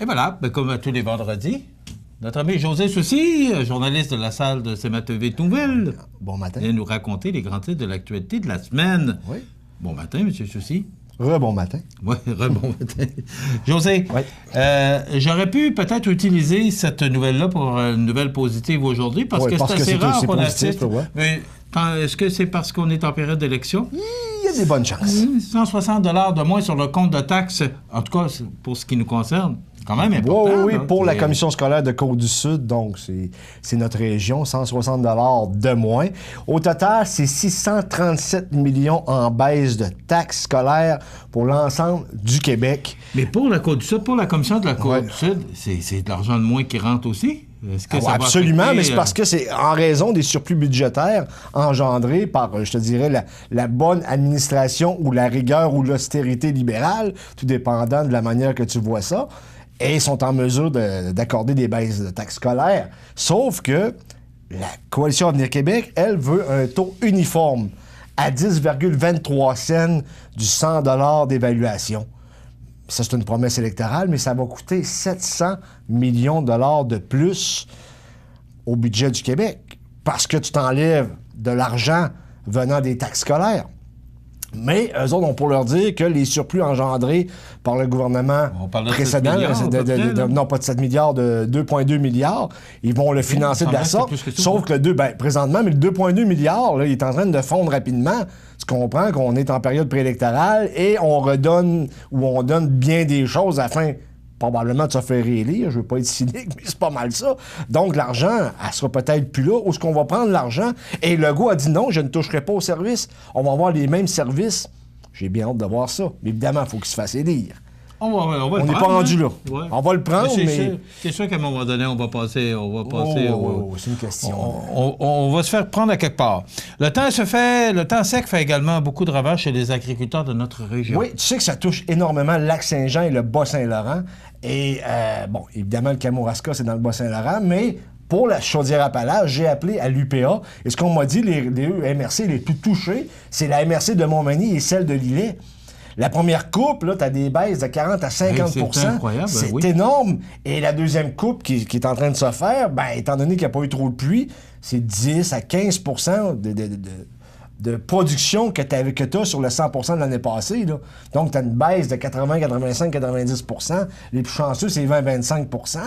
Et voilà, comme tous les vendredis, notre ami José Soucy, journaliste de la salle de CMA-TV Nouvelles, bon matin, vient nous raconter les grands titres de l'actualité de la semaine. Oui. Bon matin, M. Soucy. Bon matin. Oui, bon matin. José, oui. J'aurais pu peut-être utiliser cette nouvelle-là pour une nouvelle positive aujourd'hui, parce que c'est assez rare qu'on assiste. Mais est-ce que c'est parce qu'on est en période d'élection? Il y a des bonnes chances. 160 $ de moins sur le compte de taxes, en tout cas pour ce qui nous concerne. Quand même important. Oui, pour la commission scolaire de Côte-du-Sud, donc c'est notre région, 160 $ de moins. Au total, c'est 637 millions en baisse de taxes scolaires pour l'ensemble du Québec. Mais pour la Côte-du-Sud, pour la commission de la Côte-du-Sud, c'est de l'argent de moins qui rentre aussi? Est-ce que ça absolument, va affecter, mais c'est parce que c'est en raison des surplus budgétaires engendrés par, je te dirais, la bonne administration ou la rigueur ou l'austérité libérale, tout dépendant de la manière que tu vois ça. Et ils sont en mesure d'accorder des baisses de taxes scolaires. Sauf que la Coalition Avenir Québec, elle, veut un taux uniforme à 10,23 cents du 100 $ d'évaluation. Ça, c'est une promesse électorale, mais ça va coûter 700 millions de dollars de plus au budget du Québec parce que tu t'enlèves de l'argent venant des taxes scolaires. Mais eux autres ont pour leur dire que les surplus engendrés par le gouvernement précédent, non pas de 7 milliards, de 2,2 milliards, ils vont le financer de la sorte. Sauf que présentement, mais le 2,2 milliards, là, il est en train de fondre rapidement. Tu comprends qu'on est en période préélectorale et on redonne ou on donne bien des choses afin probablement de se faire réélire. Je veux pas être cynique, mais c'est pas mal ça. Donc, l'argent, elle sera peut-être plus là. Où est-ce qu'on va prendre l'argent? Et Legault a dit non, je ne toucherai pas aux services. On va avoir les mêmes services. J'ai bien hâte de voir ça. Mais évidemment, il faut qu'il se fasse élire. On n'est pas rendu là. Ouais. On va le prendre, mais... C'est sûr qu'à un moment donné, on va passer c'est une question. On va se faire prendre à quelque part. Le temps sec fait également beaucoup de ravages chez les agriculteurs de notre région. Oui, tu sais que ça touche énormément le Lac-Saint-Jean et le Bas-Saint-Laurent. Et, évidemment, le Kamouraska, c'est dans le Bas-Saint-Laurent, mais... Pour la Chaudière-Appalaches, j'ai appelé à l'UPA. Et ce qu'on m'a dit, les MRC les plus touchés, c'est la MRC de Montmagny et celle de Lillet. La première coupe, là, tu as des baisses de 40 à 50 C'est incroyable. C'est énorme. Et la deuxième coupe qui est en train de se faire, étant donné qu'il n'y a pas eu trop de pluie, c'est 10 à 15 de production que tu as sur le 100 de l'année passée. Là. Donc, tu as une baisse de 80, 85, 90 %. Les plus chanceux, c'est 20, 25 %.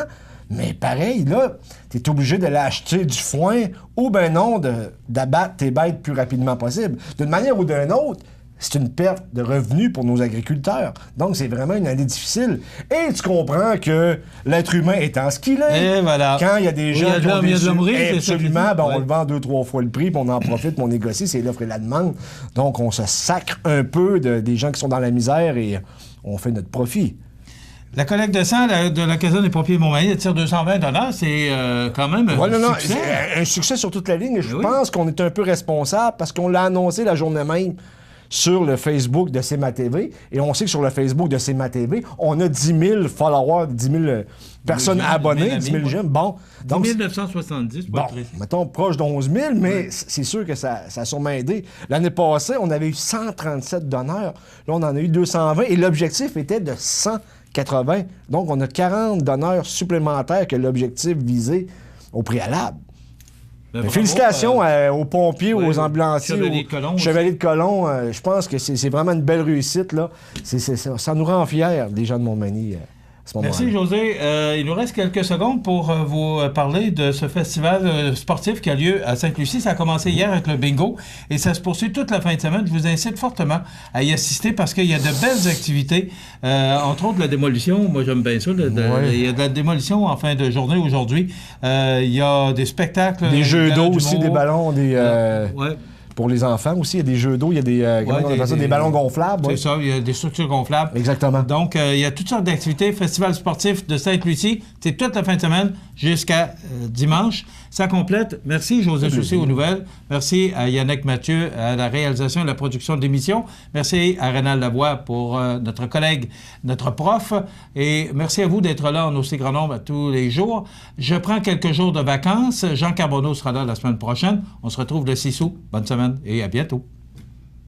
Mais pareil, là, tu es obligé de l'acheter du foin ou non, d'abattre tes bêtes plus rapidement possible. D'une manière ou d'une autre, c'est une perte de revenus pour nos agriculteurs. Donc, c'est vraiment une année difficile. Et tu comprends que l'être humain étant ce qu'il est, voilà. Quand il y a des gens qui ont des absolument, on le vend 2-3 fois le prix, puis on en profite, puis on négocie, c'est l'offre et la demande. Donc, on se sacre un peu des gens qui sont dans la misère et on fait notre profit. La collecte de sang de la Caserne des pompiers de Montmagny, elle tire 220 $, c'est quand même un succès. C'est un succès sur toute la ligne. Et je pense qu'on est un peu responsable parce qu'on l'a annoncé la journée même sur le Facebook de CMA-TV. Et on sait que sur le Facebook de CMA-TV, on a 10 000 followers, 10 000 personnes abonnées, 10 000 j'aime. Bon, donc, 10 970, mettons proche d'11 000, mais c'est sûr que ça a sûrement aidé. L'année passée, on avait eu 137 donneurs. Là, on en a eu 220 et l'objectif était de 180. Donc, on a 40 donneurs supplémentaires que l'objectif visait au préalable. Félicitations aux pompiers, aux ambulanciers, aux chevaliers de colon. Je pense que c'est vraiment une belle réussite. Là. Ça nous rend fiers, les gens de Montmagny. Merci, José. Il nous reste quelques secondes pour vous parler de ce festival sportif qui a lieu à Sainte-Lucie. Ça a commencé hier avec le bingo et ça se poursuit toute la fin de semaine. Je vous incite fortement à y assister parce qu'il y a de belles activités, entre autres la démolition. Moi, j'aime bien ça. Il y a de la démolition en fin de journée aujourd'hui. Il y a des spectacles. Des jeux d'eau aussi, des ballons, pour les enfants aussi, il y a des jeux d'eau, il y a des ballons gonflables. C'est ça, il y a des structures gonflables. Exactement. Donc, il y a toutes sortes d'activités. Festival sportif de Sainte-Lucie, c'est toute la fin de semaine jusqu'à dimanche. Ça complète. Merci, José Soucy aux nouvelles. Merci à Yannick Mathieu à la réalisation et la production de l'émission. Merci à Rénal Lavoie pour notre collègue, notre prof. Et merci à vous d'être là en aussi grand nombre tous les jours. Je prends quelques jours de vacances. Jean Carbonneau sera là la semaine prochaine. On se retrouve le 6 août. Bonne semaine et à bientôt.